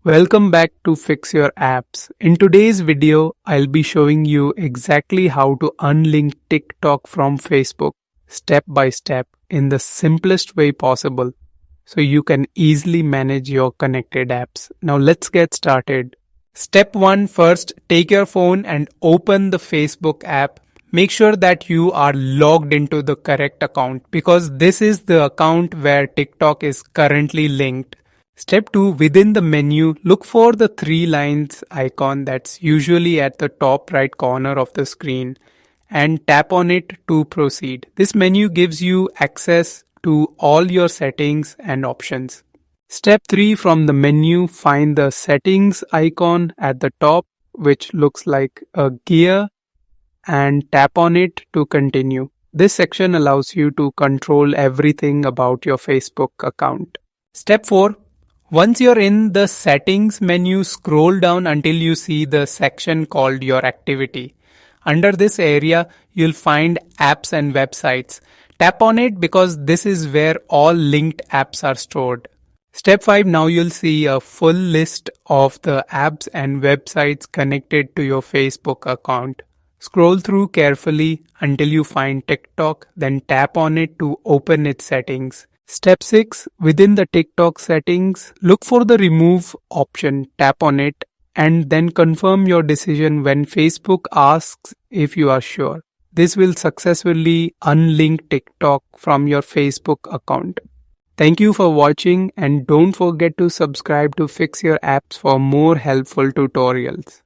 Welcome back to Fix Your Apps. In today's video, I'll be showing you exactly how to unlink TikTok from Facebook step by step in the simplest way possible so you can easily manage your connected apps. Now let's get started. Step 1. First, take your phone and open the Facebook app. Make sure that you are logged into the correct account because this is the account where TikTok is currently linked. Step 2. Within the menu, look for the 3 lines icon that's usually at the top right corner of the screen and tap on it to proceed. This menu gives you access to all your settings and options. Step 3. From the menu, find the settings icon at the top, which looks like a gear, and tap on it to continue. This section allows you to control everything about your Facebook account. Step 4. Once you're in the settings menu, scroll down until you see the section called your activity. Under this area, you'll find apps and websites. Tap on it because this is where all linked apps are stored. Step 5. Now you'll see a full list of the apps and websites connected to your Facebook account. Scroll through carefully until you find TikTok, then tap on it to open its settings. Step 6. Within the TikTok settings, look for the remove option, tap on it, and then confirm your decision when Facebook asks if you are sure. This will successfully unlink TikTok from your Facebook account. Thank you for watching and don't forget to subscribe to Fix Your Apps for more helpful tutorials.